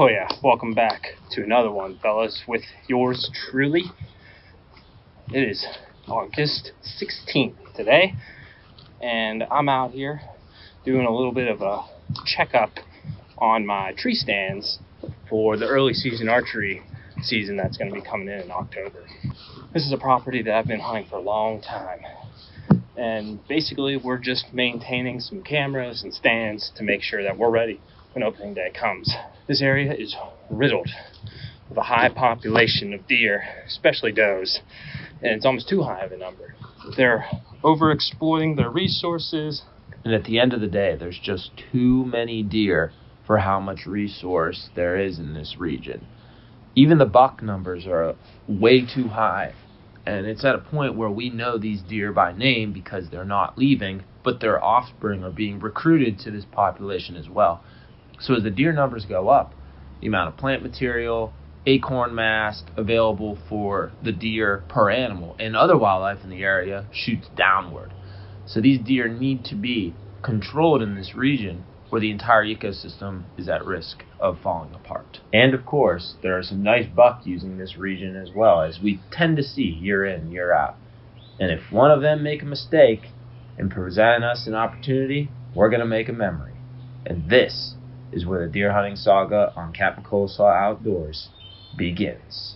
Oh yeah, welcome back to another one, fellas, with yours truly. It is August 16th today, and I'm out here doing a little bit of a checkup on my tree stands for the early season archery season that's going to be coming in October. This is a property that I've been hunting for a long time, and basically we're just maintaining some cameras and stands to make sure that we're ready when opening day comes. This area is riddled with a high population of deer, especially does, and it's almost too high of a number. They're overexploiting their resources, and at the end of the day, there's just too many deer for how much resource there is in this region. Even the buck numbers are way too high, and it's at a point where we know these deer by name because they're not leaving, but their offspring are being recruited to this population as well. So as the deer numbers go up, the amount of plant material, acorn mass available for the deer per animal and other wildlife in the area shoots downward. So these deer need to be controlled in this region where the entire ecosystem is at risk of falling apart. And of course, there are some nice buck using this region as well, as we tend to see year in, year out. And if one of them make a mistake and present us an opportunity, we're going to make a memory. And this is where the deer hunting saga on Captain Coleslaw Outdoors begins.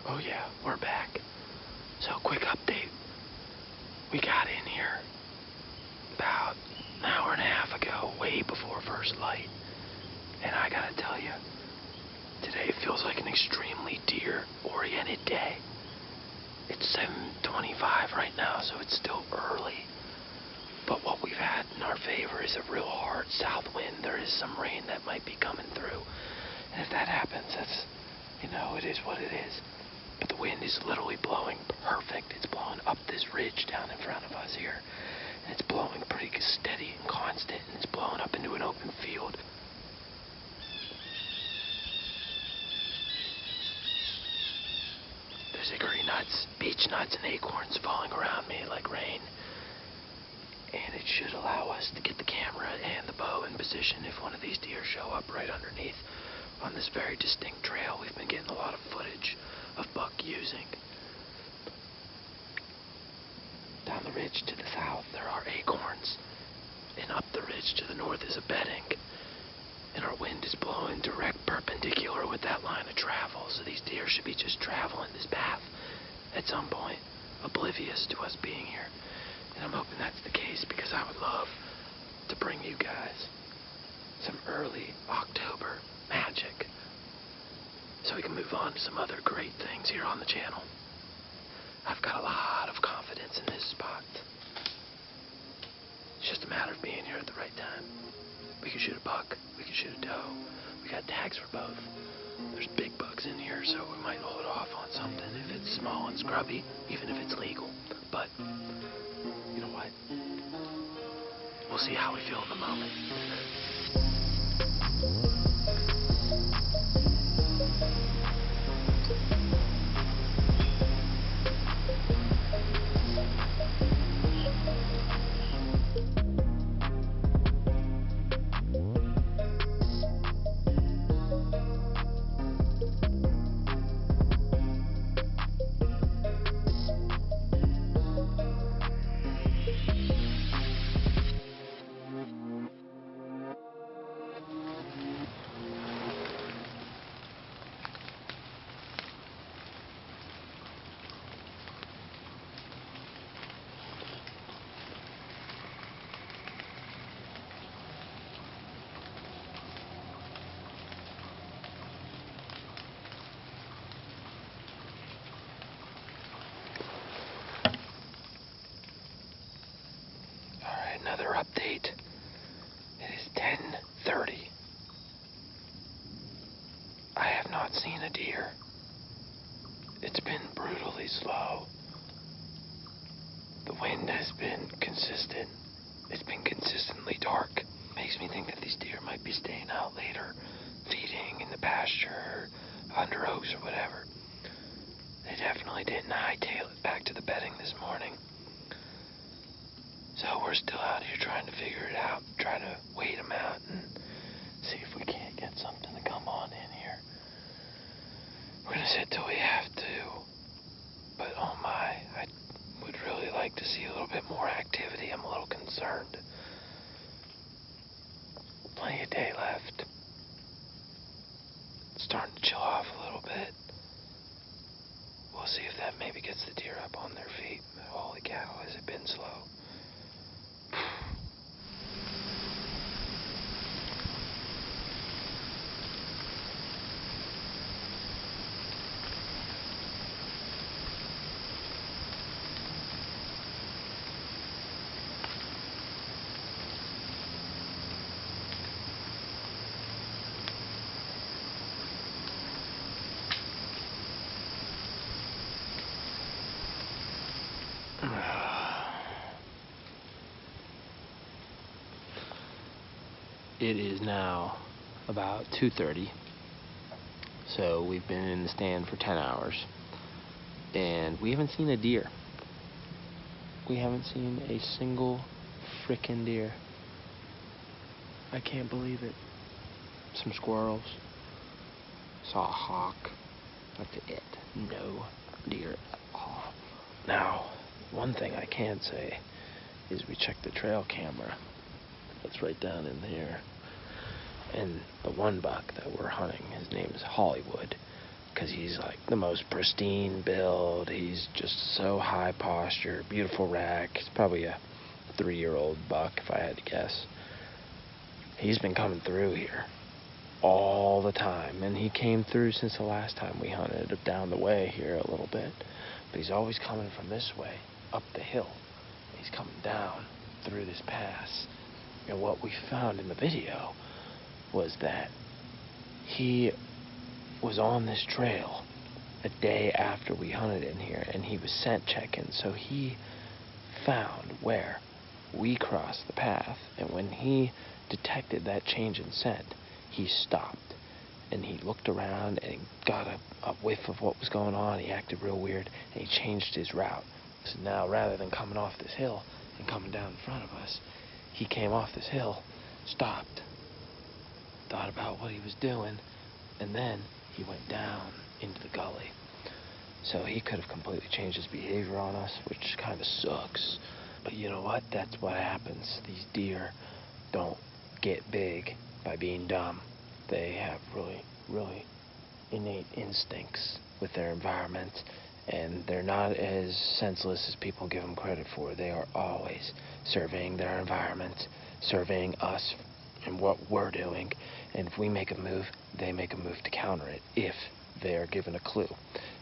Oh yeah, we're back. So quick update. We got in here about an hour and a half ago, way before first light. And I gotta tell you, today feels like an extremely deer-oriented day. It's 7:25 right now, so it's still early. But what we've had in our favor is a real hard south wind. There is some rain that might be coming through. And if that happens, that's, it is what it is. But the wind is literally blowing perfect. It's blowing up this ridge down in front of us here. And it's blowing pretty steady and constant, and it's blowing up into an open field. There's hickory nuts, beech nuts, and acorns falling around me like rain. And it should allow us to get the camera and the bow in position if one of these deer show up right underneath on this very distinct trail. We've been getting a lot of footage of buck using. Down the ridge to the south there are acorns, and up the ridge to the north is a bedding, and our wind is blowing direct perpendicular with that line of travel, so these deer should be just traveling this path at some point, oblivious to us being here. And I'm hoping that's the case, because I would love to bring you guys some early October magic, so we can move on to some other great things here on the channel. I've got a lot of confidence in this spot. It's just a matter of being here at the right time. We can shoot a buck, we can shoot a doe, we got tags for both. There's big bucks in here, so we might hold off on something if it's small and scrubby, even if it's legal. But, you know what? We'll see how we feel in the moment. The wind has been consistent. It's been consistently dark. Makes me think that these deer might be staying out later, feeding in the pasture, under oaks or whatever. They definitely didn't hightail it back to the bedding this morning. So we're still out here trying to figure it out, try to wait them out and see if we can't get something to come on in here. We're gonna sit till we have to, but oh my, I would really like to see a little bit more activity. I'm a little concerned. Plenty of day left. It's starting to chill off a little bit. We'll see if that maybe gets the deer up on their feet. But holy cow, has it been slow. It is now about 2:30, so we've been in the stand for 10 hours, and we haven't seen a deer. We haven't seen a single frickin' deer. I can't believe it. Some squirrels. Saw a hawk. That's it. No deer at all. Now, one thing I can say is we checked the trail camera. That's right down in here. And the one buck that we're hunting, his name is Hollywood, because he's like the most pristine build. He's just so high posture, beautiful rack. He's probably a 3-year-old buck, if I had to guess. He's been coming through here all the time, and he came through since the last time we hunted down the way here a little bit. But he's always coming from this way, up the hill. He's coming down through this pass. And what we found in the video was that he was on this trail a day after we hunted in here, and he was scent checking. So he found where we crossed the path, and when he detected that change in scent, he stopped and he looked around and got a whiff of what was going on. He acted real weird, and he changed his route. So now, rather than coming off this hill and coming down in front of us, he came off this hill, stopped, thought about what he was doing, and then he went down into the gully. So he could have completely changed his behavior on us, which kind of sucks. But you know what? That's what happens. These deer don't get big by being dumb. They have really, really innate instincts with their environment, and they're not as senseless as people give them credit for. They are always surveying their environment, surveying us and what we're doing, and if we make a move, they make a move to counter it if they're given a clue.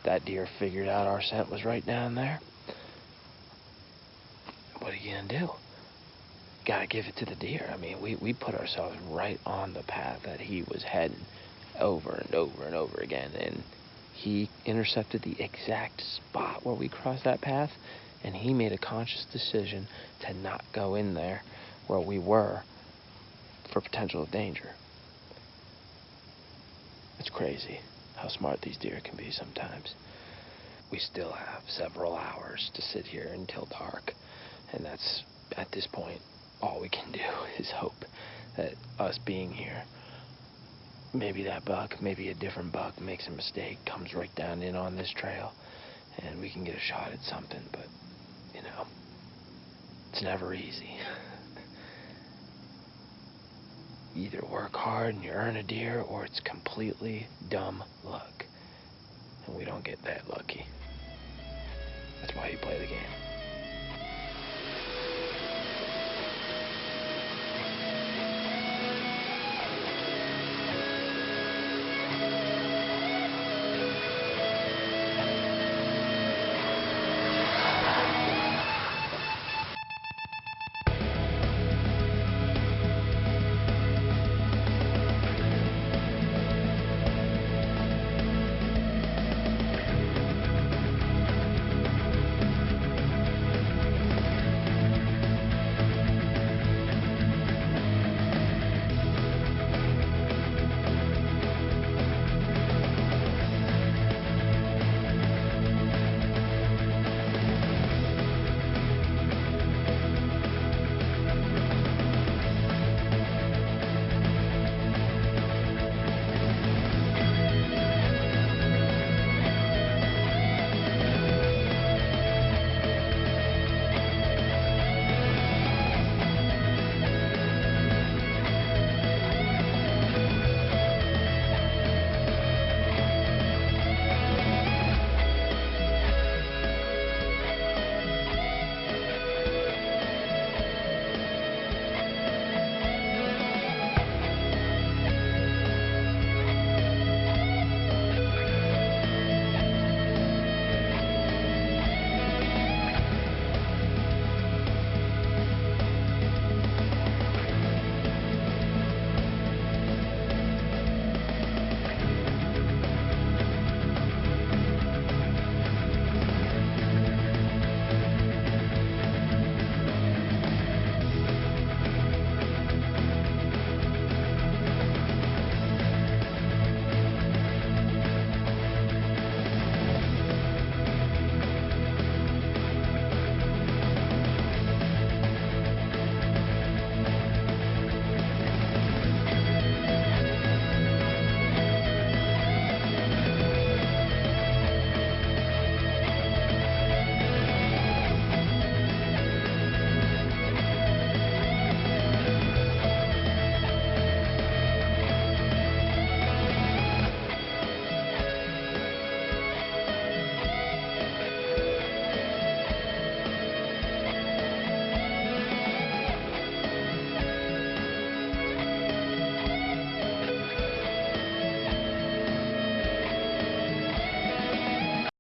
That deer figured out our scent was right down there. What are you gonna do? Gotta give it to the deer. I mean, we put ourselves right on the path that he was heading over and over and over again, and he intercepted the exact spot where we crossed that path, and he made a conscious decision to not go in there where we were for potential of danger. It's crazy how smart these deer can be sometimes. We still have several hours to sit here until dark, and that's, at this point, all we can do is hope that us being here, maybe that buck, maybe a different buck makes a mistake, comes right down in on this trail, and we can get a shot at something. But, you know, it's never easy. You either work hard and you earn a deer, or it's completely dumb luck. And we don't get that lucky. That's why you play the game.